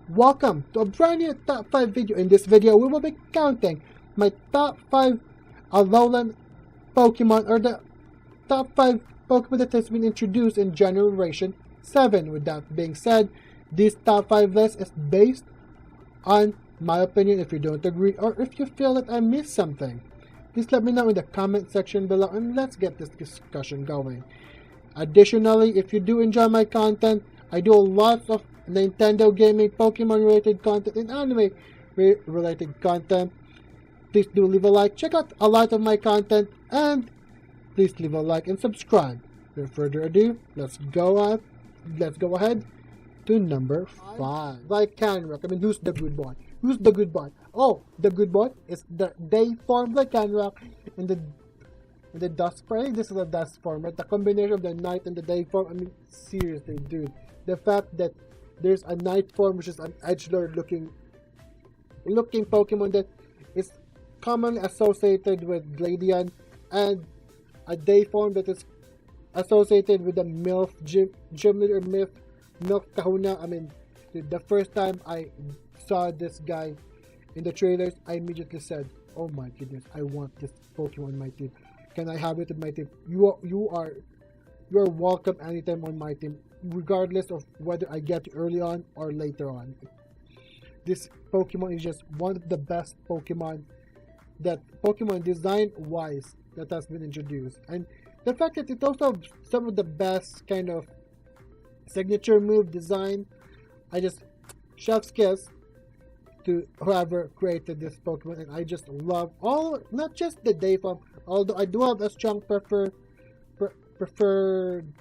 Welcome to a brand new top 5 video. In this video, we will be counting my top 5 Alolan Pokemon, or the top 5 Pokemon that has been introduced in Generation 7. With that being said, this top 5 list is based on my opinion. If you don't agree or if you feel that I missed something, please let me know in the comment section below and let's get this discussion going. Additionally, if you do enjoy my content, I do lots of Nintendo gaming, Pokemon related content, and anime related content. Please do leave a like, check out a lot of my content, and please leave a like and subscribe. Without further ado, let's go ahead to number 5. Lycanroc. I mean, who's the good boy? Who's the good boy? Oh, the good boy is the day form Lycanroc and the dust form. I think this is a dust form, right? The combination of the night and the day form. I mean, seriously, dude. The fact that there's a night form, which is an edgelord looking Pokemon that is commonly associated with Gladion, and a day form that is associated with the MILF gym leader, MILF Kahuna. I mean, the first time I saw this guy in the trailers, I immediately said, "Oh my goodness, I want this Pokemon in my team. Can I have it in my team? You are welcome anytime on my team, regardless of whether I get it early on or later on." This Pokemon is just one of the best Pokemon design wise that has been introduced, and the fact that it also has some of the best kind of signature move design. I just chef's kiss to whoever created this Pokemon, and I just love not just the day form, although I do have a strong preferred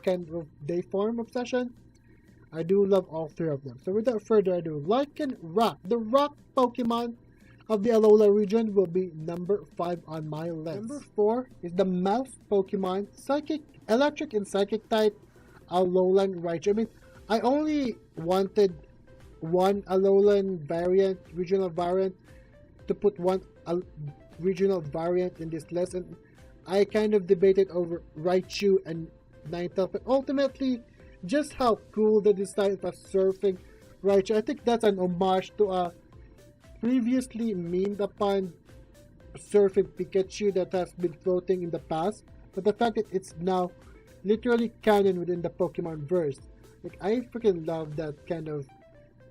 kind of day form obsession. I do love all three of them. So without further ado, Lycanroc, the rock Pokemon of the Alola region, will be number 5 on my list. Number 4 is the mouse Pokemon, electric and psychic type, Alolan Raichu. I mean, I only wanted one Alolan variant, regional variant, to put one regional variant in this list, and I kind of debated over Raichu and Ninetales, but ultimately, just how cool the design of a surfing Raichu. I think that's an homage to a previously memed upon surfing Pikachu that has been floating in the past, but the fact that it's now literally canon within the Pokemon verse. Like, I freaking love that kind of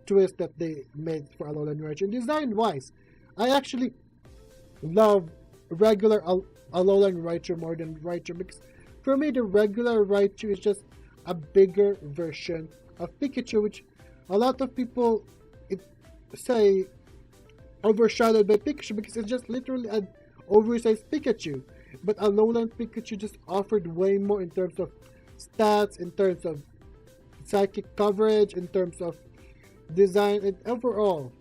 twist that they made for Alolan Raichu. And design wise, I actually love regular Alolan Raichu more than Raichu, because for me the regular Raichu is just a bigger version of Pikachu, which a lot of people say overshadowed by Pikachu because it's just literally an oversized Pikachu. But Alolan Pikachu just offered way more in terms of stats, in terms of psychic coverage, in terms of design, and overall,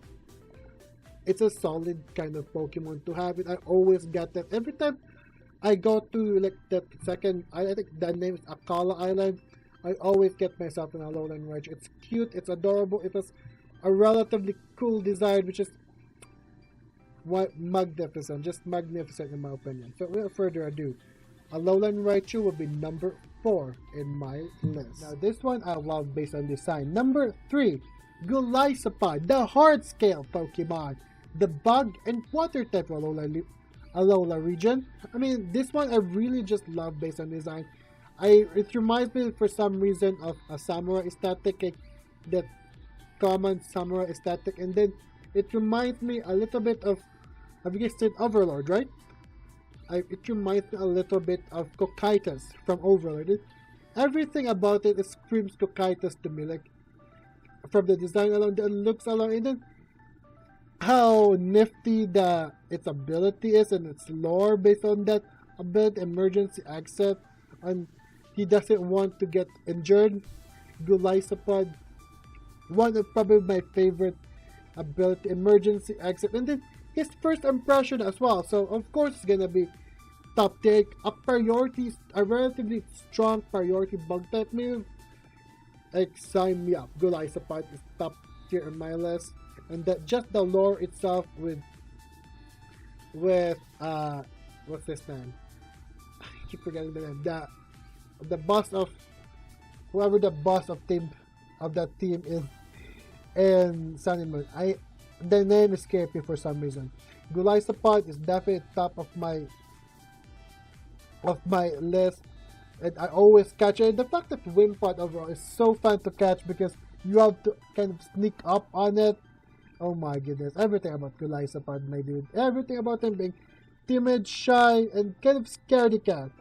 it's a solid kind of Pokemon to have. And I always get that every time I go to like that second, I think that name is Akala Island, I always get myself an Alolan Raichu. It's cute, it's adorable, it has a relatively cool design, which is just magnificent in my opinion. So without further ado, Alolan Raichu will be number 4 in my list. Now this one I love based on design. Number 3, Golisopod, the hard scale Pokemon, the bug and water type Alola region. I mean, this one I really just love based on design. It reminds me for some reason of a samurai aesthetic, like that common samurai aesthetic, and then it reminds me a little bit of, have you guys seen Overlord, right? It reminds me a little bit of Cocytus from Overlord. Everything about it screams Cocytus to me, like from the design alone, the looks alone, and then how nifty its ability is and its lore based on that ability, emergency exit, and he doesn't want to get injured. Golisopod, one of probably my favorite ability, emergency exit, and then his first impression as well. So of course it's gonna be top take, a relatively strong priority bug type move. Like, sign me up. Golisopod is top tier on my list, and that just the lore itself with what's this name? I keep forgetting the name. The boss of whoever the boss of that team is. in Sun and Moon. The name escaped me for some reason. Golisopod is definitely top of my list, and I always catch it. And the fact that Wimpod overall is so fun to catch because you have to kind of sneak up on it. Oh my goodness, everything about Golisopod, my dude. Everything about him being timid, shy, and kind of scaredy cat.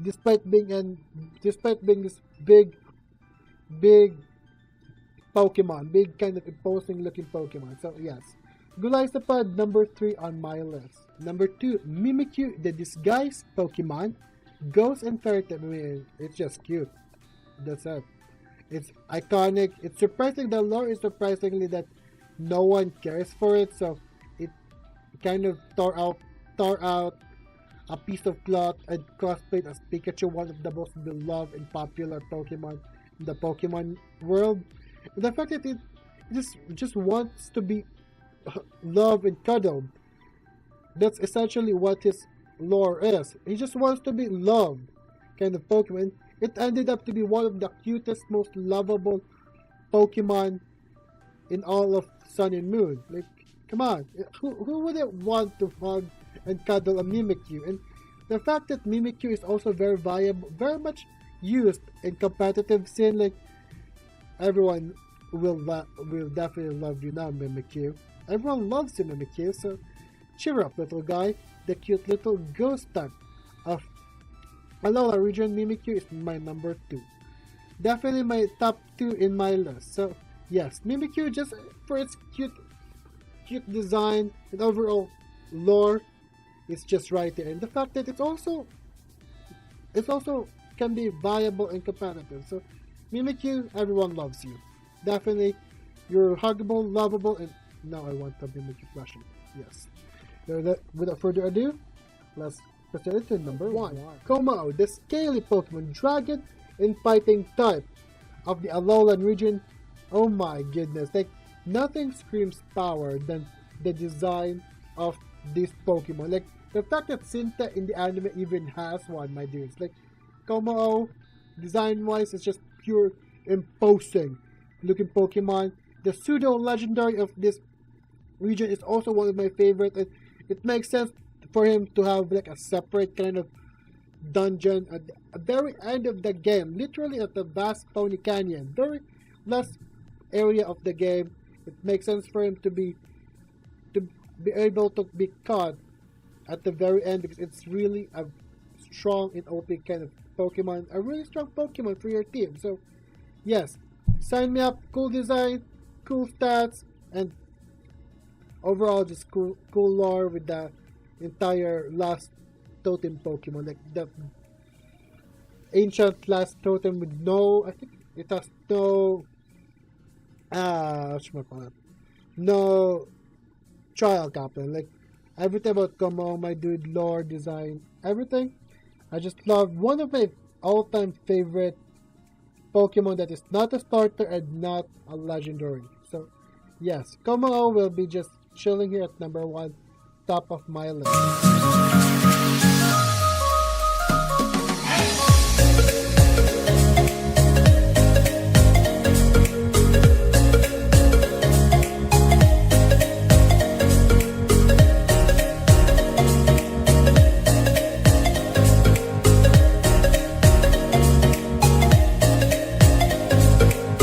Despite being this big Pokemon, big kind of imposing looking Pokemon. So yes, Golisopod number 3 on my list. Number 2, Mimikyu, the disguised Pokemon. Ghost and Fairy type. I mean, it's just cute. That's it. It's iconic. It's surprising. The lore is surprisingly that no one cares for it. So it kind of tore out a piece of cloth and cosplayed as Pikachu, one of the most beloved and popular Pokemon in the Pokemon world. And the fact that it just wants to be loved and cuddled. That's essentially what his lore is. He just wants to be loved, kind of Pokemon. It ended up to be one of the cutest, most lovable Pokemon in all of Sun and Moon. Like, come on, who wouldn't want to hug and cuddle a Mimikyu? And the fact that Mimikyu is also very viable, very much used in competitive scene. Like, everyone will definitely love you now, Mimikyu. Everyone loves you, Mimikyu. So cheer up, little guy. The cute little ghost type of Alola region Mimikyu is my number 2. Definitely my top 2 in my list. So yes, Mimikyu, just for its cute design and overall lore, it's just right there. And the fact that it's also can be viable and competitive. So Mimikyu, everyone loves you. Definitely, you're huggable, lovable, and now I want the Mimikyu plushie. Yes. So without further ado, let's proceed to number 1. Komao, the scaly Pokemon, dragon and fighting type of the Alolan region. Oh my goodness, like nothing screams power than the design of this Pokemon. Like the fact that Sinta in the anime even has one, my dudes. Like Komao, design wise, is just pure imposing looking Pokemon. The pseudo legendary of this region is also one of my favorite. It makes sense for him to have like a separate kind of dungeon at the very end of the game, literally at the vast Pony Canyon, very last area of the game. It makes sense for him to be able to be caught at the very end because it's really a strong and OP kind of Pokemon, a really strong Pokemon for your team. So yes, sign me up. Cool design, cool stats, and overall just cool lore with the entire last totem Pokemon, like the ancient last totem with no, I think it has no no trial captain. Like everything about Komao, my dude, lore, design, everything. I just love one of my all-time favorite Pokemon that is not a starter and not a legendary. So yes, Komao will be just chilling here at number 1, top of my list.